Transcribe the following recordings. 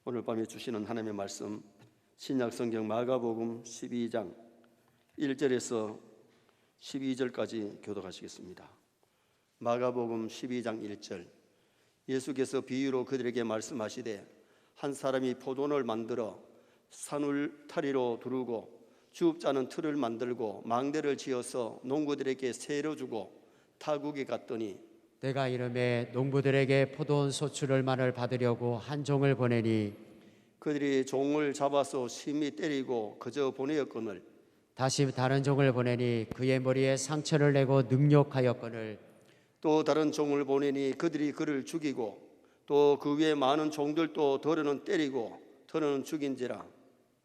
오늘 밤에 주시는 하나님의 말씀 신약성경 마가복음 12장 1절에서 12절까지 교독하시겠습니다. 마가복음 12장 1절. 예수께서 비유로 그들에게 말씀하시되 한 사람이 포도원을 만들어 산울타리로 두르고 주업자는 틀을 만들고 망대를 지어서 농부들에게 세로 주고 타국에 갔더니 때가 이름에 농부들에게 포도원 소출을 만을 받으려고 한 종을 보내니 그들이 종을 잡아서 심히 때리고 그저 보내었거늘 다시 다른 종을 보내니 그의 머리에 상처를 내고 능욕하였거늘 또 다른 종을 보내니 그들이 그를 죽이고 또 그 위에 많은 종들도 더러는 때리고 더러는 죽인지라.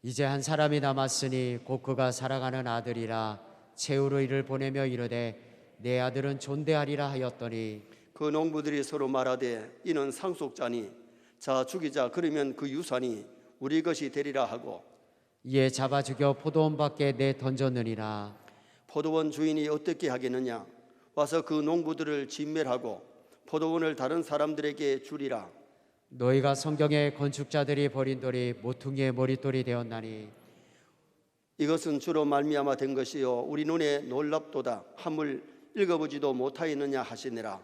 이제 한 사람이 남았으니 곧 그가 사랑하는 아들이라 최후로 이를 보내며 이르되 내 아들은 존대하리라 하였더니 그 농부들이 서로 말하되 이는 상속자니 자 죽이자 그러면 그 유산이 우리 것이 되리라 하고 이에 잡아 죽여 포도원 밖에 내 던졌느니라. 포도원 주인이 어떻게 하겠느냐 와서 그 농부들을 진멸하고 포도원을 다른 사람들에게 주리라. 너희가 성경에 건축자들이 버린 돌이 모퉁이의 머릿돌이 되었나니 이것은 주로 말미암아 된 것이요 우리 눈에 놀랍도다 함을 읽어보지도 못하였느냐 하시니라.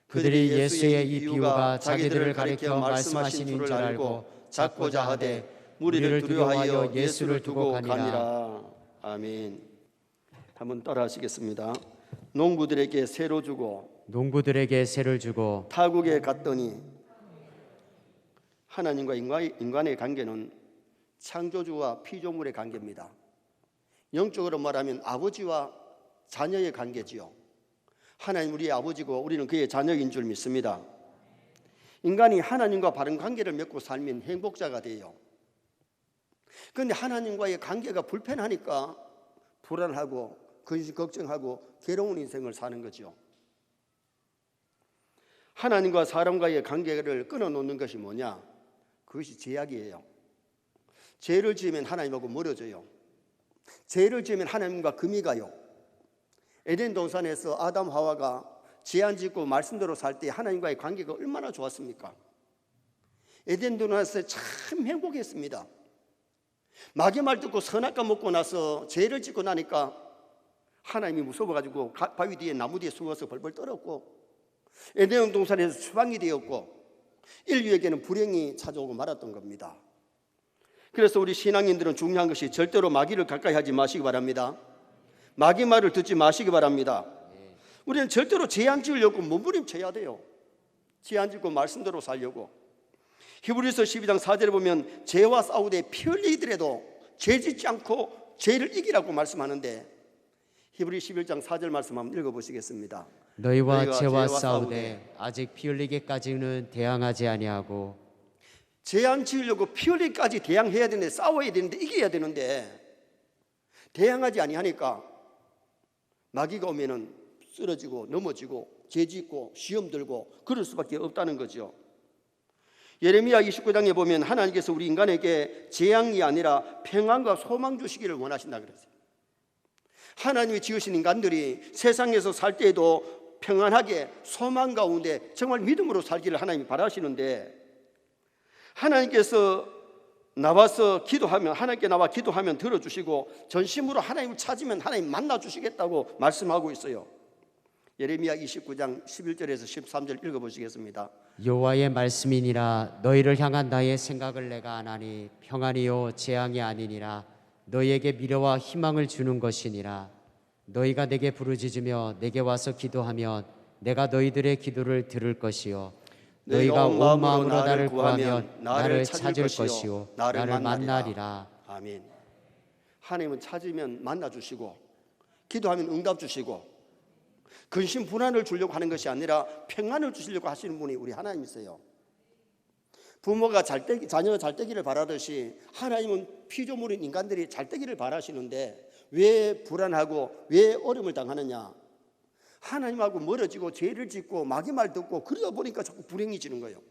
그들이 예수의 이 비유가 자기들을 가리켜 말씀하신 줄 알고 잡고자 하되 무리를 두려워하여 예수를 두고 가니라. 아멘. 한번 따라 하시겠습니다. 농부들에게 세로 주고 농부들에게 세를 주고 타국에 갔더니. 하나님과 인간의 관계는 창조주와 피조물의 관계입니다. 영적으로 말하면 아버지와 자녀의 관계지요. 하나님 우리의 아버지고 우리는 그의 자녀인 줄 믿습니다. 인간이 하나님과 바른 관계를 맺고 살면 행복자가 돼요. 그런데 하나님과의 관계가 불편하니까 불안하고 근심 걱정하고 괴로운 인생을 사는 거죠. 하나님과 사람과의 관계를 끊어놓는 것이 뭐냐? 그것이 죄악이에요. 죄를 지으면 하나님하고 멀어져요. 죄를 지으면 하나님과 금이 가요. 에덴 동산에서 아담 하와가 죄 안 짓고 말씀대로 살 때 하나님과의 관계가 얼마나 좋았습니까? 에덴 동산에서 참 행복했습니다. 마귀 말 듣고 선악과 먹고 나서 죄를 짓고 나니까 하나님이 무서워가지고 바위 뒤에 나무 뒤에 숨어서 벌벌 떨었고 에덴 동산에서 추방이 되었고 인류에게는 불행이 찾아오고 말았던 겁니다. 그래서 우리 신앙인들은 중요한 것이 절대로 마귀를 가까이 하지 마시기 바랍니다. 마귀 말을 듣지 마시기 바랍니다. 우리는 절대로 죄 안 지으려고 몸부림쳐야 돼요. 죄 안 짓고 말씀대로 살려고. 히브리서 12장 4절에 보면 죄와 싸우되 피 흘리더라도 죄 짓지 않고 죄를 이기라고 말씀하는데 히브리 11장 4절 말씀 한번 읽어보시겠습니다. 너희와 죄와 싸우되 아직 피 흘리기까지는 대항하지 아니하고. 죄 안 지으려고 피 흘리기까지 대항해야 되는데 싸워야 되는데 이겨야 되는데 대항하지 아니하니까 마귀가 오면은 쓰러지고 넘어지고 죄 짓고 시험 들고 그럴 수밖에 없다는 거죠. 예레미야 29장에 보면 하나님께서 우리 인간에게 재앙이 아니라 평안과 소망 주시기를 원하신다 그랬어요. 하나님이 지으신 인간들이 세상에서 살 때에도 평안하게 소망 가운데 정말 믿음으로 살기를 하나님이 바라시는데 하나님께서 나와서 기도하면 하나님께 나와 기도하면 들어주시고 전심으로 하나님을 찾으면 하나님 만나주시겠다고 말씀하고 있어요. 예레미야 29장 11절에서 13절 읽어보시겠습니다. 여호와의 말씀이니라 너희를 향한 나의 생각을 내가 아나니 평안이요 재앙이 아니니라 너희에게 미래와 희망을 주는 것이니라. 너희가 내게 부르짖으며 내게 와서 기도하면 내가 너희들의 기도를 들을 것이요 너희가 온 마음으로 나를 구하면 나를 찾을 것이요 나를 만나리라. 아멘. 하나님은 찾으면 만나주시고 기도하면 응답 주시고 근심 불안을 주려고 하는 것이 아니라 평안을 주시려고 하시는 분이 우리 하나님이세요. 부모가 자녀가 잘되기를 바라듯이 하나님은 피조물인 인간들이 잘되기를 바라시는데 왜 불안하고 왜 어려움을 당하느냐? 하나님하고 멀어지고 죄를 짓고 마귀 말 듣고 그러다 보니까 자꾸 불행해지는 거예요.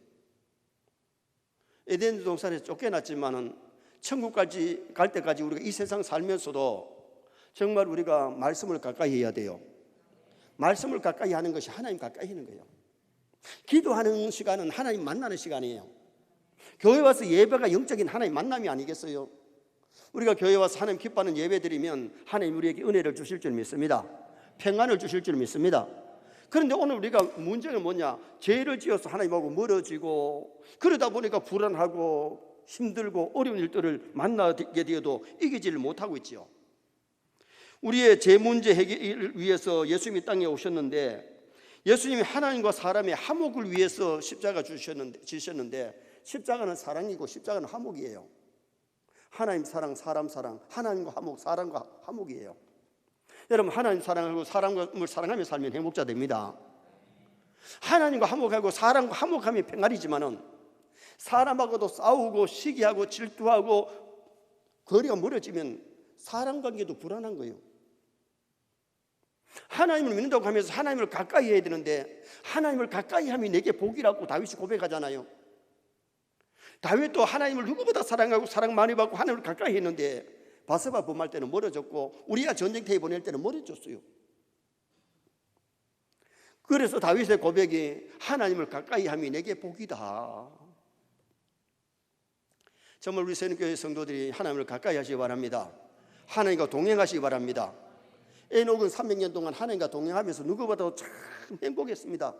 에덴 동산에서 쫓겨났지만은 천국까지 갈 때까지 우리가 이 세상 살면서도 정말 우리가 말씀을 가까이 해야 돼요. 말씀을 가까이 하는 것이 하나님 가까이 하는 거예요. 기도하는 시간은 하나님 만나는 시간이에요. 교회 와서 예배가 영적인 하나님 만남이 아니겠어요? 우리가 교회 와서 하나님 기뻐하는 예배 드리면 하나님 우리에게 은혜를 주실 줄 믿습니다. 평안을 주실 줄 믿습니다. 그런데 오늘 우리가 문제는 뭐냐? 죄를 지어서 하나님하고 멀어지고 그러다 보니까 불안하고 힘들고 어려운 일들을 만나게 되어도 이기지를 못하고 있지요. 우리의 죄 문제 해결을 위해서 예수님이 땅에 오셨는데, 예수님이 하나님과 사람의 화목을 위해서 십자가 지셨는데 십자가는 사랑이고 십자가는 화목이에요. 하나님 사랑, 사람 사랑, 하나님과 화목, 사람과 화목이에요. 여러분, 하나님 사랑하고 사람을 사랑하며 살면 행복자 됩니다. 하나님과 화목하고 사람과 화목하면 평안이지만은 사람하고도 싸우고 시기하고 질투하고 거리가 멀어지면 사람 관계도 불안한 거예요. 하나님을 믿는다고 하면서 하나님을 가까이 해야 되는데 하나님을 가까이 하면 내게 복이라고 다윗이 고백하잖아요. 다윗도 하나님을 누구보다 사랑하고 사랑 많이 받고 하나님을 가까이 했는데 바세바 범할 때는 멀어졌고 우리가 전쟁터에 보낼 때는 멀어졌어요. 그래서 다윗의 고백이 하나님을 가까이 하면 내게 복이다. 정말 우리 새누교회 성도들이 하나님을 가까이 하시기 바랍니다. 하나님과 동행하시기 바랍니다. 에녹은 300년 동안 하나님과 동행하면서 누구보다도 참 행복했습니다.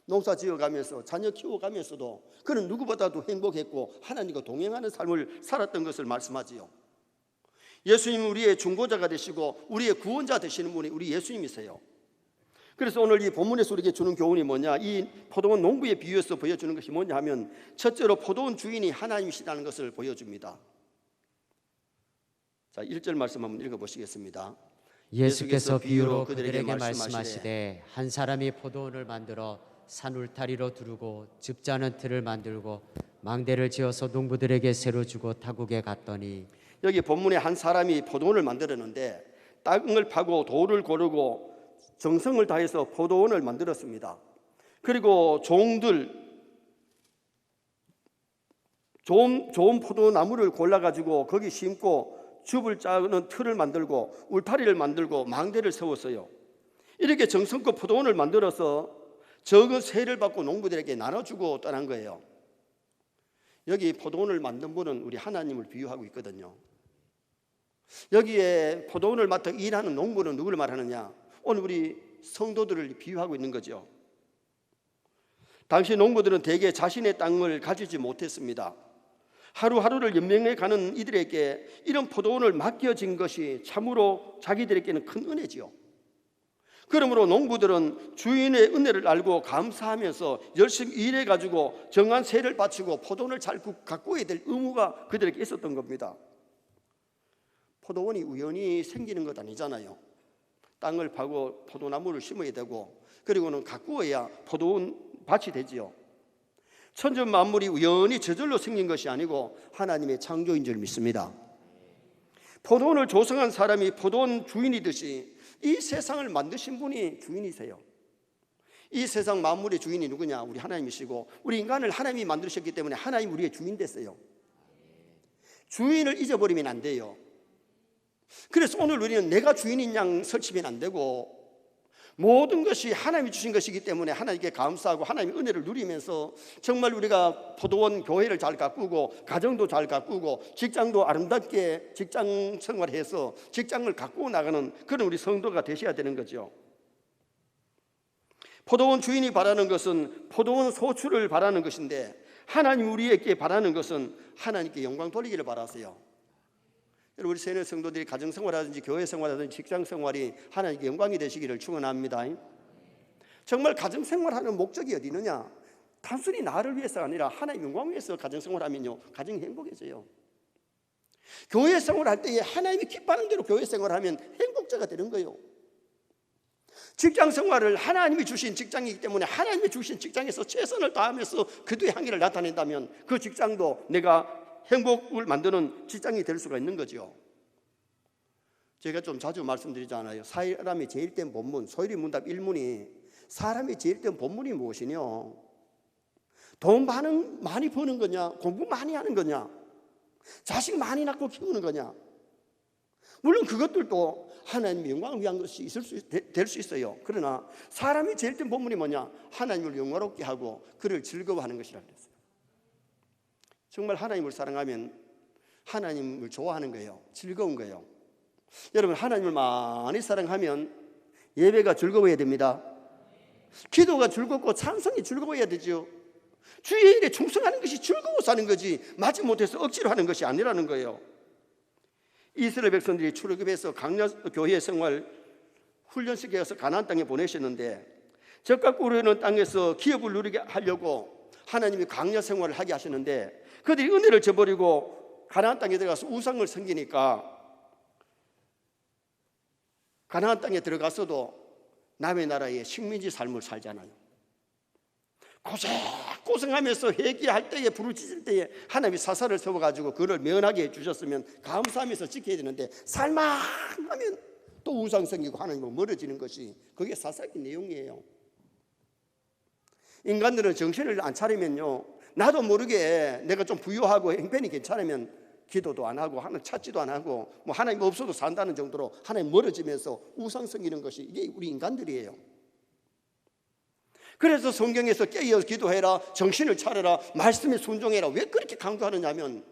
농사 지어가면서 자녀 키워가면서도 그는 누구보다도 행복했고 하나님과 동행하는 삶을 살았던 것을 말씀하지요. 예수님은 우리의 중보자가 되시고 우리의 구원자 되시는 분이 우리 예수님이세요. 그래서 오늘 이 본문에서 우리에게 주는 교훈이 뭐냐, 이 포도원 농부에 비유해서 보여주는 것이 뭐냐 하면 첫째로 포도원 주인이 하나님이시라는 것을 보여줍니다. 자, 1절 말씀 한번 읽어보시겠습니다. 예수께서 비유로 그들에게 말씀하시되 한 사람이 포도원을 만들어 산 울타리로 두르고 즙자는 틀을 만들고 망대를 지어서 농부들에게 새로 주고 타국에 갔더니, 여기 본문에 한 사람이 포도원을 만들었는데 땅을 파고 돌을 고르고 정성을 다해서 포도원을 만들었습니다. 그리고 종들 좋은 포도나무를 골라가지고 거기 심고 줍을 짜는 틀을 만들고 울타리를 만들고 망대를 세웠어요. 이렇게 정성껏 포도원을 만들어서 적은 세를 받고 농부들에게 나눠주고 떠난 거예요. 여기 포도원을 만든 분은 우리 하나님을 비유하고 있거든요. 여기에 포도원을 맡아 일하는 농부는 누구를 말하느냐? 오늘 우리 성도들을 비유하고 있는 거죠. 당시 농부들은 대개 자신의 땅을 가지지 못했습니다. 하루하루를 연명해 가는 이들에게 이런 포도원을 맡겨진 것이 참으로 자기들에게는 큰 은혜지요. 그러므로 농부들은 주인의 은혜를 알고 감사하면서 열심히 일해가지고 정한 세를 바치고 포도원을 잘 가꾸어야 될 의무가 그들에게 있었던 겁니다. 포도원이 우연히 생기는 것 아니잖아요. 땅을 파고 포도나무를 심어야 되고 그리고는 가꾸어야 포도원 밭이 되지요. 천지 만물이 우연히 저절로 생긴 것이 아니고 하나님의 창조인 줄 믿습니다. 포도원을 조성한 사람이 포도원 주인이듯이 이 세상을 만드신 분이 주인이세요. 이 세상 만물의 주인이 누구냐? 우리 하나님이시고 우리 인간을 하나님이 만드셨기 때문에 하나님 우리의 주인 됐어요. 주인을 잊어버리면 안 돼요. 그래서 오늘 우리는 내가 주인인 양 설치면 안 되고 모든 것이 하나님이 주신 것이기 때문에 하나님께 감사하고 하나님의 은혜를 누리면서 정말 우리가 포도원 교회를 잘 가꾸고 가정도 잘 가꾸고 직장도 아름답게 직장 생활해서 직장을 가꾸어 나가는 그런 우리 성도가 되셔야 되는 거죠. 포도원 주인이 바라는 것은 포도원 소출을 바라는 것인데 하나님 우리에게 바라는 것은 하나님께 영광 돌리기를 바라세요. 여러분, 우리 세뇌 성도들이 가정생활하든지 교회생활하든지 직장생활이 하나님께 영광이 되시기를 축원합니다. 정말 가정생활하는 목적이 어디 있느냐? 단순히 나를 위해서가 아니라 하나님 영광을 위해서 가정생활하면요 가정이 행복해져요. 교회생활할 때에 하나님이 기뻐하는 대로 교회생활하면 행복자가 되는 거예요. 직장생활을 하나님이 주신 직장이기 때문에 하나님이 주신 직장에서 최선을 다하면서 그도의 향기를 나타낸다면 그 직장도 내가 행복을 만드는 직장이 될 수가 있는 거죠. 제가 좀 자주 말씀드리잖아요. 사람이 제일 된 본문, 소일이 문답 1문이 사람이 제일 된 본문이 무엇이냐? 돈 많이 버는 거냐? 공부 많이 하는 거냐? 자식 많이 낳고 키우는 거냐? 물론 그것들도 하나님의 영광을 위한 것이 될 수 있어요. 그러나 사람이 제일 된 본문이 뭐냐? 하나님을 영화롭게 하고 그를 즐거워하는 것이라 그랬어요. 정말 하나님을 사랑하면 하나님을 좋아하는 거예요. 즐거운 거예요. 여러분, 하나님을 많이 사랑하면 예배가 즐거워야 됩니다. 기도가 즐겁고 찬송이 즐거워야 되죠. 주의 일에 충성하는 것이 즐거워서 하는 거지 마지못해서 억지로 하는 것이 아니라는 거예요. 이스라엘 백성들이 출애굽해서 강야교회 생활 훈련시켜서 가나안 땅에 보내셨는데 적과 꿀르는 땅에서 기업을 누리게 하려고 하나님이 강야 생활을 하게 하시는데 그들이 은혜를 저버리고 가나안 땅에 들어가서 우상을 섬기니까 가나안 땅에 들어가서도 남의 나라의 식민지 삶을 살잖아요. 고생하면서 회개할 때에 부르짖을 때에 하나님이 사사를 세워가지고 그를 면하게 해주셨으면 감사하면서 지켜야 되는데 살만하면 또 우상 섬기고 하나님과 멀어지는 것이 그게 사사의 내용이에요. 인간들은 정신을 안 차리면요, 나도 모르게 내가 좀 부유하고 형편이 괜찮으면 기도도 안 하고 하나님 찾지도 안 하고 뭐 하나님 없어도 산다는 정도로 하나님 멀어지면서 우상 섬기는 것이 이게 우리 인간들이에요. 그래서 성경에서 깨어 기도해라, 정신을 차려라, 말씀에 순종해라 왜 그렇게 강조하느냐 하면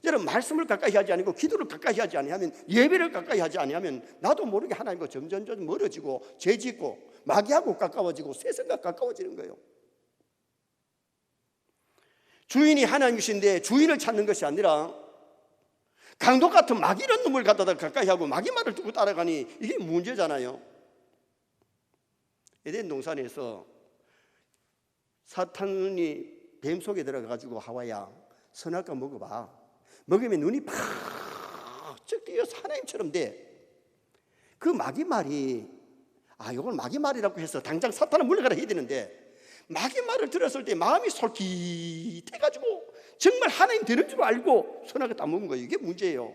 여러분, 말씀을 가까이 하지 아니고 기도를 가까이 하지 아니하면 예배를 가까이 하지 아니하면 나도 모르게 하나님과 점점 멀어지고 죄짓고 마귀하고 가까워지고 세상과 가까워지는 거예요. 주인이 하나님이신데 주인을 찾는 것이 아니라 강도 같은 마귀라는 놈을 갖다가 가까이 하고 마귀 말을 듣고 따라가니 이게 문제잖아요. 에덴 동산에서 사탄이 뱀 속에 들어가가지고 하와야 선악과 먹어봐. 먹으면 눈이 팍 뜨여서 하나님처럼 돼. 그 마귀 말이 이걸 마귀 말이라고 해서 당장 사탄을 물러가라 해야 되는데 마귀 말을 들었을 때 마음이 솔깃해가지고 정말 하나님 되는 줄 알고 선악을 다 먹은 거예요. 이게 문제예요.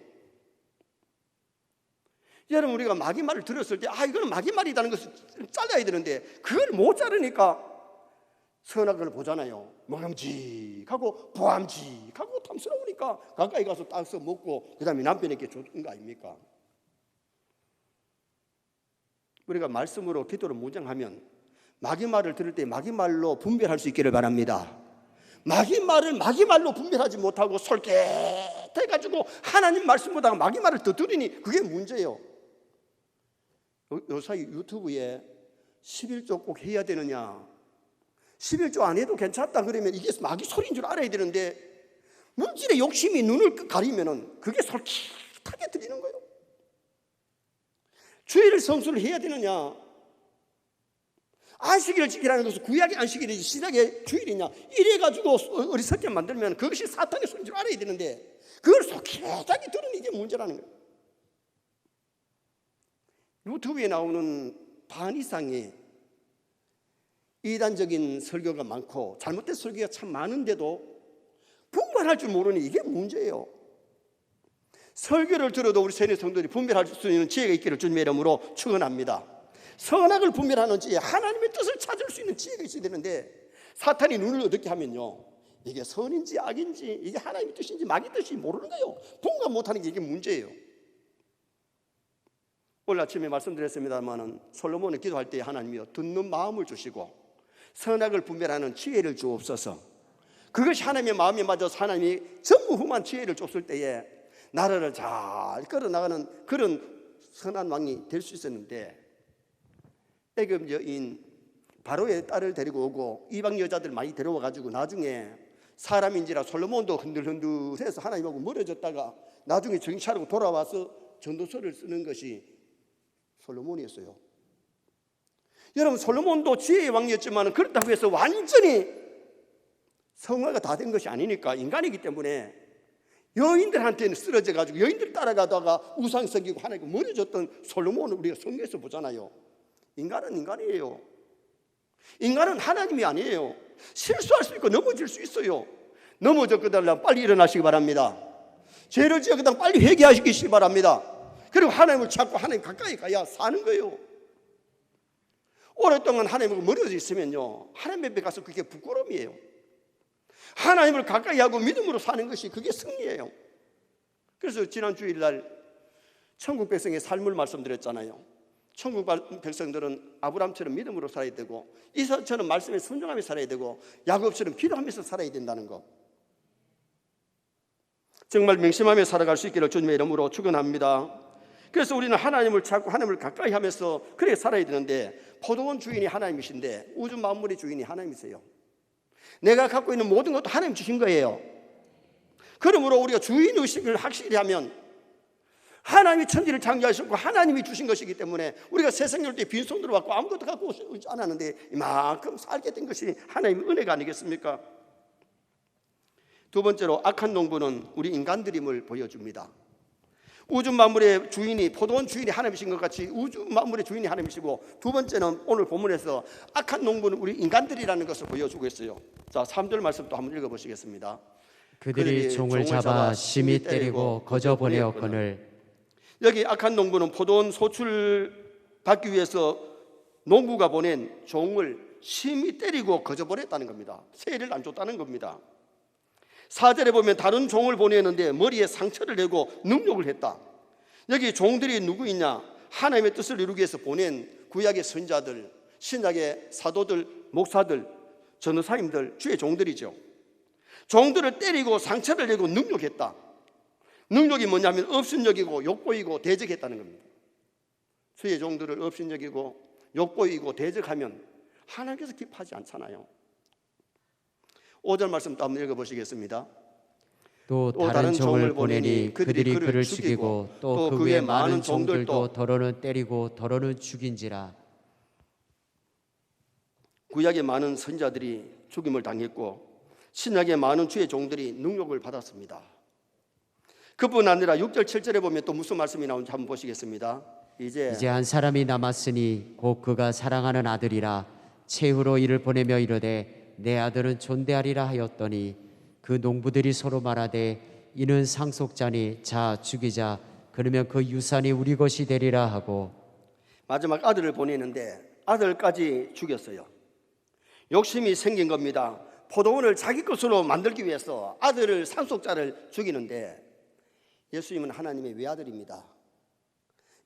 여러분, 우리가 마귀 말을 들었을 때 이거는 마귀 말이라는 것을 잘라야 되는데 그걸 못 자르니까 선악을 보잖아요. 먹음직하고 보암직하고 탐스러우니까 가까이 가서 따서 먹고 그 다음에 남편에게 주는 거 아닙니까? 우리가 말씀으로 기도를 무장하면 마귀 말을 들을 때 마귀 말로 분별할 수 있기를 바랍니다. 마귀 말을 마귀 말로 분별하지 못하고 솔깃해가지고 하나님 말씀보다 마귀 말을 더 들으니 그게 문제예요. 요사이 유튜브에 11조 꼭 해야 되느냐, 11조 안 해도 괜찮다 그러면 이게 마귀 소리인 줄 알아야 되는데 물질의 욕심이 눈을 가리면 그게 솔깃하게 들리는 거예요. 주일을 성수를 해야 되느냐, 안식일을 지키라는 것은 구약의 안식일이지 신약의 주일이냐, 이래가지고 어리석게 만들면 그것이 사탄의 소리인 줄 알아야 되는데 그걸 솔깃하게 들으니 이게 문제라는 거예요. 유튜브에 나오는 반 이상이 이단적인 설교가 많고 잘못된 설교가 참 많은데도 분별할 줄 모르니 이게 문제예요. 설교를 들어도 우리 세뇌 성도들이 분별할 수 있는 지혜가 있기를 주님의 이름으로 축원합니다. 선악을 분별하는 지혜, 하나님의 뜻을 찾을 수 있는 지혜가 있어야 되는데 사탄이 눈을 어둡게 하면요, 이게 선인지 악인지 이게 하나님의 뜻인지 마귀 뜻인지 모르는 거예요. 분간 못하는 게 이게 문제예요. 오늘 아침에 말씀드렸습니다마는 솔로몬은 기도할 때 하나님이요, 듣는 마음을 주시고 선악을 분별하는 지혜를 주옵소서. 그것이 하나님의 마음에 맞아서 하나님이 전무후무한 지혜를 줬을 때에 나라를 잘 끌어나가는 그런 선한 왕이 될 수 있었는데 애굽 여인 바로의 딸을 데리고 오고 이방 여자들 많이 데려와가지고 나중에 사람인지라 솔로몬도 흔들흔들해서 하나님하고 멀어졌다가 나중에 정신 차리고 돌아와서 전도서를 쓰는 것이 솔로몬이었어요. 여러분, 솔로몬도 지혜의 왕이었지만 그렇다고 해서 완전히 성화가 다 된 것이 아니니까 인간이기 때문에 여인들한테는 쓰러져 가지고 여인들 따라가다가 우상 섬기고 하나님과 멀어졌던 솔로몬을 우리가 성경에서 보잖아요. 인간은 인간이에요. 인간은 하나님이 아니에요. 실수할 수 있고 넘어질 수 있어요. 넘어졌거든 빨리 일어나시기 바랍니다. 죄를 지었거든 빨리 회개하시기 바랍니다. 그리고 하나님을 찾고 하나님 가까이 가야 사는 거예요. 오랫동안 하나님하고 멀어져 있으면요, 하나님 앞에 가서 그게 부끄러움이에요. 하나님을 가까이 하고 믿음으로 사는 것이 그게 승리예요. 그래서 지난 주일날 천국 백성의 삶을 말씀드렸잖아요. 천국 백성들은 아브라함처럼 믿음으로 살아야 되고 이삭처럼 말씀에 순종하며 살아야 되고 야곱처럼 기도하면서 살아야 된다는 것. 정말 명심하며 살아갈 수 있기를 주님의 이름으로 축원합니다. 그래서 우리는 하나님을 찾고 하나님을 가까이 하면서 그렇게 살아야 되는데, 포도원 주인이 하나님이신데 우주 만물의 주인이 하나님이세요. 내가 갖고 있는 모든 것도 하나님 주신 거예요. 그러므로 우리가 주인의식을 확실히 하면, 하나님이 천지를 창조하셨고 하나님이 주신 것이기 때문에 우리가 세상에 올 때 빈손으로 왔고 아무것도 갖고 오지 않았는데 이만큼 살게 된 것이 하나님의 은혜가 아니겠습니까? 두 번째로, 악한 농부는 우리 인간들임을 보여줍니다. 우주 만물의 주인이, 포도원 주인이 하나님이신 것 같이 우주 만물의 주인이 하나님이시고, 두 번째는 오늘 본문에서 악한 농부는 우리 인간들이라는 것을 보여주고 있어요. 자, 3절 말씀 또 한번 읽어보시겠습니다. 그들이 종을 잡아 심히 때리고 거저 보내었거늘. 여기 악한 농부는 포도원 소출 받기 위해서 농부가 보낸 종을 심히 때리고 거저 보냈다는 겁니다. 세를 안 줬다는 겁니다. 4절에 보면 다른 종을 보내는데 머리에 상처를 내고 능욕을 했다. 여기 종들이 누구 있냐? 하나님의 뜻을 이루기 위해서 보낸 구약의 선자들, 신약의 사도들, 목사들, 전도사님들, 주의 종들이죠. 종들을 때리고 상처를 내고 능욕했다. 능욕이 뭐냐면 업신여기고 욕보이고 대적했다는 겁니다. 주의 종들을 업신여기고 욕보이고 대적하면 하나님께서 기뻐하지 않잖아요. 5절 말씀 또 한번 읽어보시겠습니다. 또 다른 종을 보내니 그들이 그를 죽이고 또 그 위에 많은 종들도 더러는 때리고 더러는 죽인지라. 구약의 많은 선자들이 죽임을 당했고 신약의 많은 주의 종들이 능욕을 받았습니다. 그뿐 아니라 6절 7절에 보면 또 무슨 말씀이 나오는지 한번 보시겠습니다. 이제 한 사람이 남았으니 곧 그가 사랑하는 아들이라. 최후로 이를 보내며 이르되 내 아들은 존대하리라 하였더니, 그 농부들이 서로 말하되 이는 상속자니 자 죽이자, 그러면 그 유산이 우리 것이 되리라 하고. 마지막 아들을 보내는데 아들까지 죽였어요. 욕심이 생긴 겁니다. 포도원을 자기 것으로 만들기 위해서 아들을, 상속자를 죽이는데, 예수님은 하나님의 외아들입니다.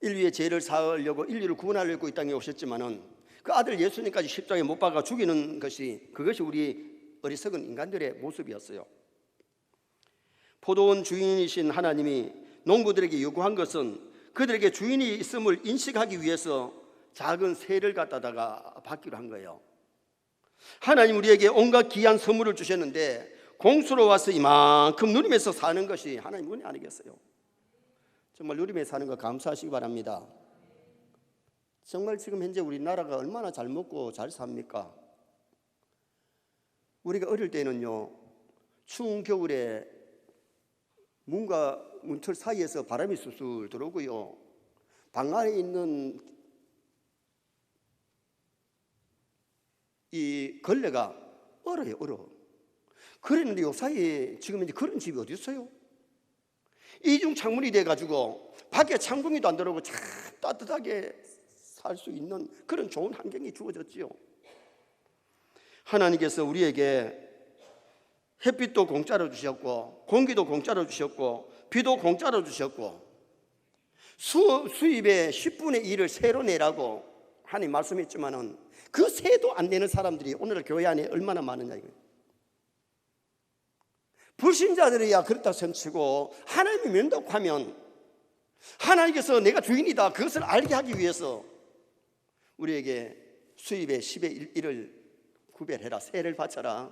인류의 죄를 사하려고, 인류를 구원하려고 이 땅에 오셨지만은 그 아들 예수님까지 십자가에 못 박아 죽이는 것이, 그것이 우리 어리석은 인간들의 모습이었어요. 포도원 주인이신 하나님이 농부들에게 요구한 것은 그들에게 주인이 있음을 인식하기 위해서 작은 새를 갖다가 받기로 한 거예요. 하나님 우리에게 온갖 귀한 선물을 주셨는데 공수로 와서 이만큼 누리면서 사는 것이 하나님 은혜 아니겠어요? 정말 누리면서 사는 거 감사하시기 바랍니다. 정말 지금 현재 우리나라가 얼마나 잘 먹고 잘 삽니까? 우리가 어릴 때는요, 추운 겨울에 문과 문틀 사이에서 바람이 술술 들어오고요, 방 안에 있는 이 걸레가 얼어요, 얼어. 그랬는데 요사이에 지금 이제 그런 집이 어디 있어요? 이중 창문이 돼가지고 밖에 창문이도 안 들어오고 참 따뜻하게 살 수 있는 그런 좋은 환경이 주어졌지요. 하나님께서 우리에게 햇빛도 공짜로 주셨고 공기도 공짜로 주셨고 비도 공짜로 주셨고 수입의 10분의 1을 세로 내라고 하나님 말씀했지만은 그 세도 안 내는 사람들이 오늘 교회 안에 얼마나 많으냐 이거예요. 불신자들이야 그렇다 손치고 하나님이 면도하면 하나님께서 내가 주인이다 그것을 알게 하기 위해서 우리에게 수입의 10의 1을 구별해라, 세를 바쳐라.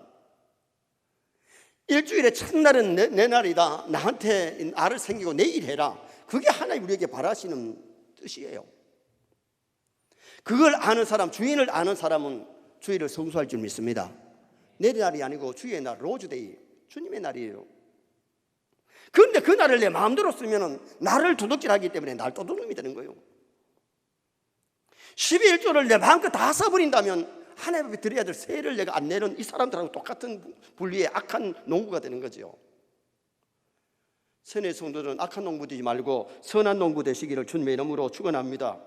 일주일의 첫날은 내 날이다, 나한테 알을 생기고 내일 해라. 그게 하나님 우리에게 바라시는 뜻이에요. 그걸 아는 사람, 주인을 아는 사람은 주일을 성수할 줄 믿습니다. 내일 날이 아니고 주의 날, 로즈데이, 주님의 날이에요. 그런데 그 날을 내 마음대로 쓰면 나를 도둑질하기 때문에 날 도둑놈이 되는 거예요. 12일조를 내 마음껏 다 써버린다면 하나님 앞에 드려야 될 세를 내가 안 내는 이 사람들하고 똑같은 분리의 악한 농부가 되는 거죠. 선의 성도들은 악한 농부 되지 말고 선한 농부 되시기를 주님의 이름으로 축원합니다.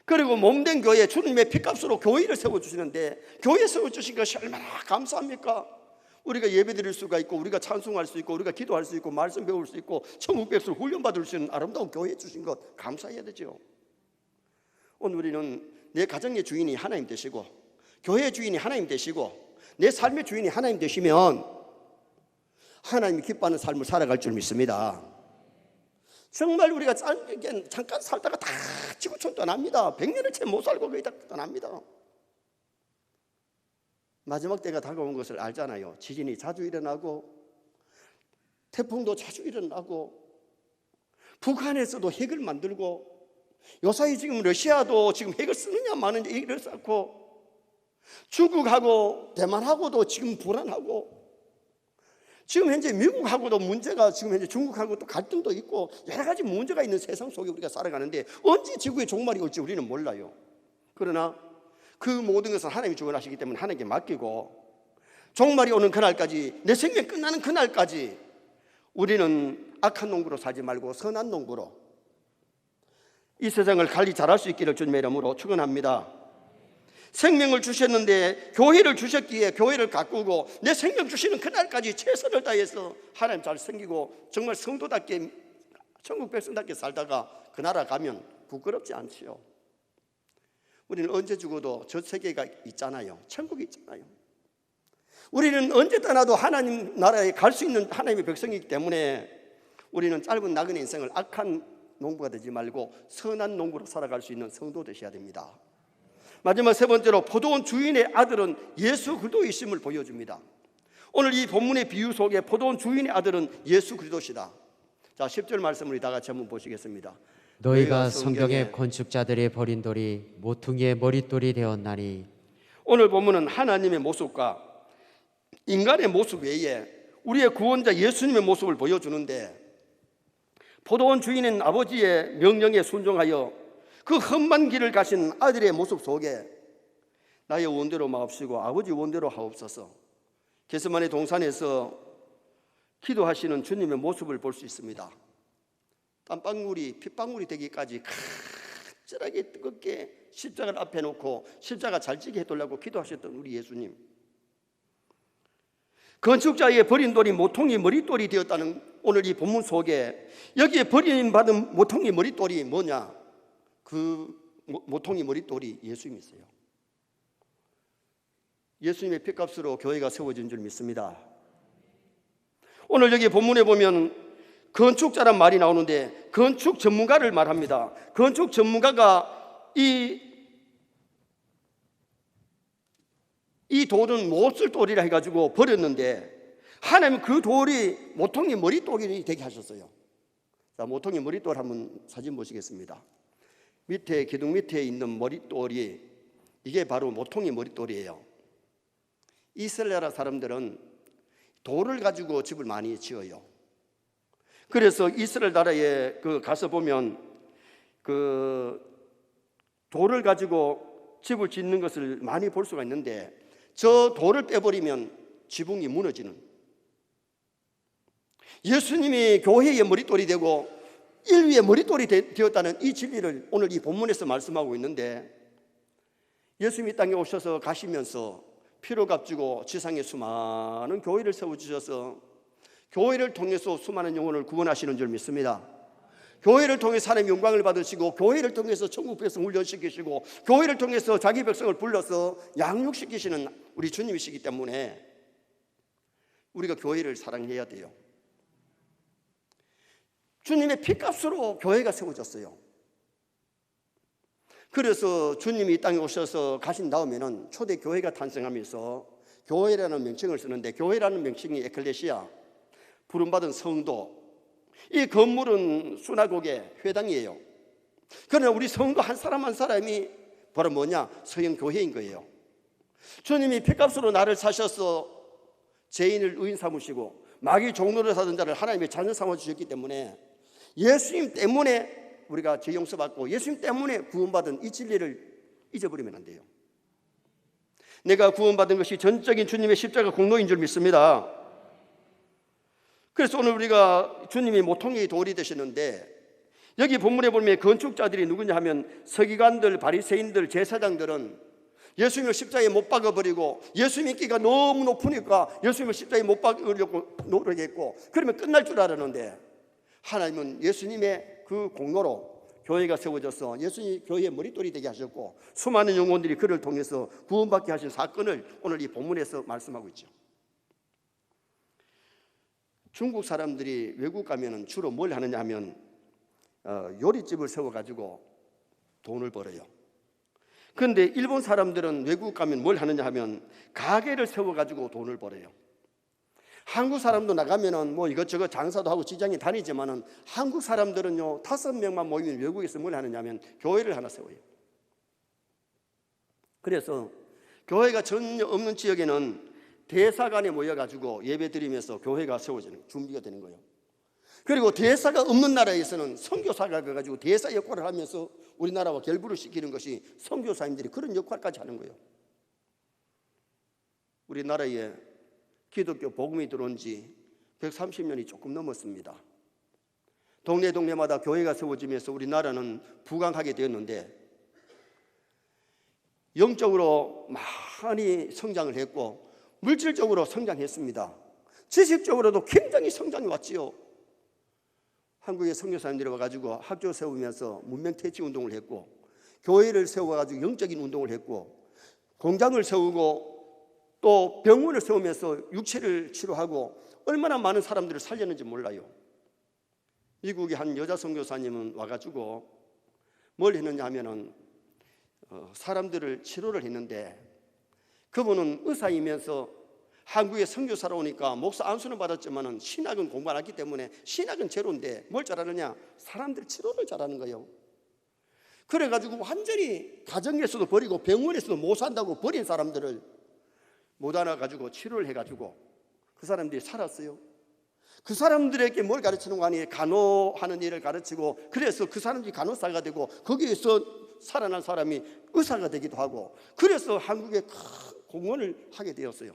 그리고 몸된 교회, 주님의 피값으로 교회를 세워주시는데 교회 세워주신 것이 얼마나 감사합니까? 우리가 예배 드릴 수가 있고 우리가 찬송할 수 있고 우리가 기도할 수 있고 말씀 배울 수 있고 천국 백성 훈련받을 수 있는 아름다운 교회 주신 것 감사해야 되죠. 오늘 우리는 내 가정의 주인이 하나님 되시고 교회의 주인이 하나님 되시고 내 삶의 주인이 하나님 되시면 하나님이 기뻐하는 삶을 살아갈 줄 믿습니다. 정말 우리가 잠깐 살다가 다 지구촌 떠납니다. 100년을 채 못 살고 거의 다 떠납니다. 마지막 때가 다가온 것을 알잖아요. 지진이 자주 일어나고 태풍도 자주 일어나고 북한에서도 핵을 만들고 요사이 지금 러시아도 지금 핵을 쓰느냐 마느냐 얘기를 쌓고 중국하고 대만하고도 지금 불안하고 지금 현재 미국하고도 문제가 지금 현재 중국하고 또 갈등도 있고 여러 가지 문제가 있는 세상 속에 우리가 살아가는데 언제 지구의 종말이 올지 우리는 몰라요. 그러나 그 모든 것은 하나님이 주관하시기 때문에 하나님께 맡기고 종말이 오는 그날까지 내 생명 끝나는 그날까지 우리는 악한 농부로 살지 말고 선한 농부로 이 세상을 관리 잘할 수 있기를 주님의 이름으로 축원합니다. 생명을 주셨는데 교회를 주셨기에 교회를 가꾸고 내 생명 주시는 그날까지 최선을 다해서 하나님 잘 섬기고 정말 성도답게 천국 백성답게 살다가 그 나라 가면 부끄럽지 않지요. 우리는 언제 죽어도 저 세계가 있잖아요. 천국이 있잖아요. 우리는 언제 떠나도 하나님 나라에 갈 수 있는 하나님의 백성이기 때문에 우리는 짧은 나그네 인생을 악한 농부가 되지 말고 선한 농부로 살아갈 수 있는 성도 되셔야 됩니다. 마지막 세 번째로 포도원 주인의 아들은 예수 그리스도이심을 보여줍니다. 오늘 이 본문의 비유 속에 포도원 주인의 아들은 예수 그리스도시다. 자, 10절 말씀을 다 같이 한번 보시겠습니다. 너희가 성경의 건축자들의 버린 돌이 모퉁이의 머릿돌이 되었나니. 오늘 본문은 하나님의 모습과 인간의 모습 외에 우리의 구원자 예수님의 모습을 보여주는데 포도원 주인은 아버지의 명령에 순종하여 그 험한 길을 가신 아들의 모습 속에 나의 원대로 마옵시고 아버지 원대로 하옵소서 겟세마네 동산에서 기도하시는 주님의 모습을 볼 수 있습니다. 땀방울이 핏방울이 되기까지 간절하게 뜨겁게 십자가를 앞에 놓고 십자가 잘 지게 해달라고 기도하셨던 우리 예수님. 건축자의 버린 돌이 모퉁이 머릿돌이 되었다는 오늘 이 본문 속에 여기에 버림받은 모퉁이 머릿돌이 뭐냐? 그 모퉁이 머릿돌이 예수님이세요. 예수님의 피값으로 교회가 세워진 줄 믿습니다. 오늘 여기 본문에 보면 건축자란 말이 나오는데 건축 전문가를 말합니다. 건축 전문가가 이 돌은 못 쓸 돌이라 해가지고 버렸는데 하나님 그 돌이 모퉁이 머릿돌이 되게 하셨어요. 자, 모퉁이 머릿돌 한번 사진 보시겠습니다. 밑에 기둥 밑에 있는 머릿돌이 이게 바로 모퉁이 머릿돌이에요. 이스라엘 사람들은 돌을 가지고 집을 많이 지어요. 그래서 이스라엘 나라에 가서 보면 그 돌을 가지고 집을 짓는 것을 많이 볼 수가 있는데 저 돌을 빼버리면 지붕이 무너지는, 예수님이 교회의 머릿돌이 되고 인류의 머릿돌이 되었다는 이 진리를 오늘 이 본문에서 말씀하고 있는데 예수님이 땅에 오셔서 가시면서 피로 값지고 지상에 수많은 교회를 세워주셔서 교회를 통해서 수많은 영혼을 구원하시는 줄 믿습니다. 교회를 통해서 하나님의 영광을 받으시고 교회를 통해서 천국 백성 훈련시키시고 교회를 통해서 자기 백성을 불러서 양육시키시는 우리 주님이시기 때문에 우리가 교회를 사랑해야 돼요. 주님의 피값으로 교회가 세워졌어요. 그래서 주님이 이 땅에 오셔서 가신 다음에는 초대 교회가 탄생하면서 교회라는 명칭을 쓰는데 교회라는 명칭이 에클레시아, 부름받은 성도. 이 건물은 수나고게 회당이에요. 그러나 우리 성도 한 사람 한 사람이 바로 뭐냐? 서영교회인 거예요. 주님이 피값으로 나를 사셔서 죄인을 의인 삼으시고 마귀 종로를 사던 자를 하나님의 자녀 삼아주셨기 때문에 예수님 때문에 우리가 죄 용서받고 예수님 때문에 구원받은 이 진리를 잊어버리면 안 돼요. 내가 구원받은 것이 전적인 주님의 십자가 공로인 줄 믿습니다. 그래서 오늘 우리가 주님이 모퉁이 돌이 되시는데 여기 본문에 보면 건축자들이 누구냐 하면 서기관들, 바리새인들, 제사장들은 예수님을 십자가에 못 박아버리고 예수님 인기가 너무 높으니까 예수님을 십자가에 못 박으려고 노력했고 그러면 끝날 줄 알았는데 하나님은 예수님의 그 공로로 교회가 세워져서 예수님이 교회의 머릿돌이 되게 하셨고 수많은 영혼들이 그를 통해서 구원받게 하신 사건을 오늘 이 본문에서 말씀하고 있죠. 중국 사람들이 외국 가면은 주로 뭘 하느냐 하면 요리집을 세워가지고 돈을 벌어요. 그런데 일본 사람들은 외국 가면 뭘 하느냐 하면 가게를 세워가지고 돈을 벌어요. 한국 사람도 나가면은 뭐 이것저것 장사도 하고 직장에 다니지만은 한국 사람들은요 5명만 모이면 외국에서 뭘 하느냐 하면 교회를 하나 세워요. 그래서 교회가 전혀 없는 지역에는 대사관에 모여가지고 예배 드리면서 교회가 세워지는 준비가 되는 거예요. 그리고 대사가 없는 나라에서는 선교사가 가가지고 대사 역할을 하면서 우리나라와 결부를 시키는 것이 선교사님들이 그런 역할까지 하는 거예요. 우리나라에 기독교 복음이 들어온 지 130년이 조금 넘었습니다. 동네마다 교회가 세워지면서 우리나라는 부강하게 되었는데 영적으로 많이 성장을 했고 물질적으로 성장했습니다. 지식적으로도 굉장히 성장이 왔지요. 한국의 선교사님들이 와가지고 학교 세우면서 문명퇴치 운동을 했고 교회를 세워가지고 영적인 운동을 했고 공장을 세우고 또 병원을 세우면서 육체를 치료하고 얼마나 많은 사람들을 살렸는지 몰라요. 미국의 한 여자 선교사님은 와가지고 뭘 했느냐 하면은 사람들을 치료를 했는데 그분은 의사이면서 한국에 선교사로 오니까 목사 안수는 받았지만은 신학은 공부 안 했기 때문에 신학은 제로인데 뭘 잘하느냐? 사람들 치료를 잘하는 거예요. 그래가지고 완전히 가정에서도 버리고 병원에서도 못 산다고 버린 사람들을 못 안아가지고 치료를 해가지고 그 사람들이 살았어요. 그 사람들에게 뭘 가르치는 거 아니에요? 간호하는 일을 가르치고 그래서 그 사람들이 간호사가 되고 거기에서 살아난 사람이 의사가 되기도 하고 그래서 한국에 큰 공헌을 하게 되었어요.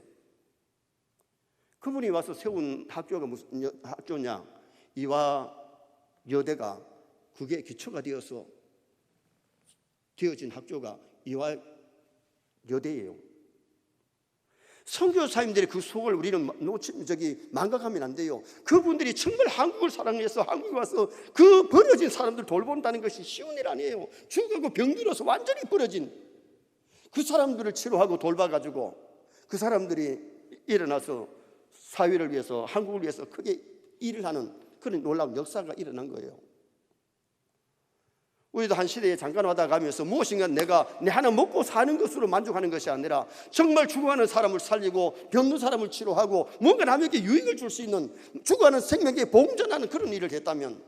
그분이 와서 세운 학교가 무슨 학교냐? 이화여대가 그게 기초가 되어서 되어진 학교가 이화여대예요. 선교사님들의 그 속을 우리는 망각하면 안 돼요. 그분들이 정말 한국을 사랑해서 한국에 와서 그 버려진 사람들 돌본다는 것이 쉬운 일 아니에요. 죽고 병들어서 완전히 버려진 그 사람들을 치료하고 돌봐가지고 그 사람들이 일어나서 사회를 위해서 한국을 위해서 크게 일을 하는 그런 놀라운 역사가 일어난 거예요. 우리도 한 시대에 잠깐 왔다 가면서 무엇인가 내가 내 하나 먹고 사는 것으로 만족하는 것이 아니라 정말 죽어가는 사람을 살리고 병든 사람을 치료하고 뭔가 남에게 유익을 줄 수 있는 죽어가는 생명에 보험전하는 그런 일을 했다면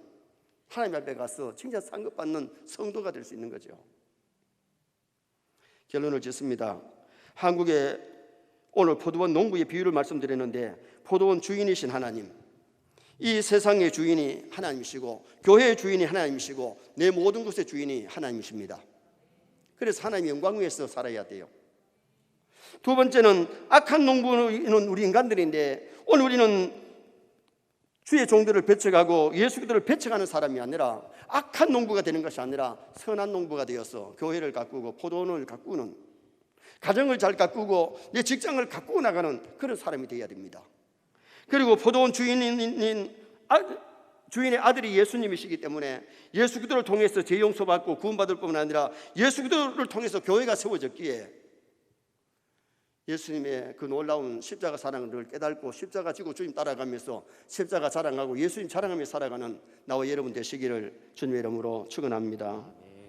하나님 앞에 가서 진짜 상급받는 성도가 될 수 있는 거죠. 결론을 짓습니다. 한국에 오늘 포도원 농부의 비유를 말씀드렸는데 포도원 주인이신 하나님, 이 세상의 주인이 하나님이시고 교회의 주인이 하나님이시고 내 모든 것의 주인이 하나님이십니다. 그래서 하나님의 영광 위에서 살아야 돼요. 두 번째는 악한 농부는 우리 인간들인데 오늘 우리는 주의 종들을 배척하고 예수 그리스도를 배척하는 사람이 아니라 악한 농부가 되는 것이 아니라 선한 농부가 되어서 교회를 가꾸고 포도원을 가꾸는 가정을 잘 가꾸고 내 직장을 가꾸고 나가는 그런 사람이 되어야 됩니다. 그리고 포도원 주인의 아들이 예수님이시기 때문에 예수 그리스도를 통해서 죄 용서받고 구원받을 뿐만 아니라 예수 그리스도를 통해서 교회가 세워졌기에 예수님의 그 놀라운 십자가 사랑을 깨닫고 십자가 지고 주님 따라가면서 십자가 자랑하고 예수님 자랑하며 살아가는 나와 여러분 되시기를 주님의 이름으로 축원합니다.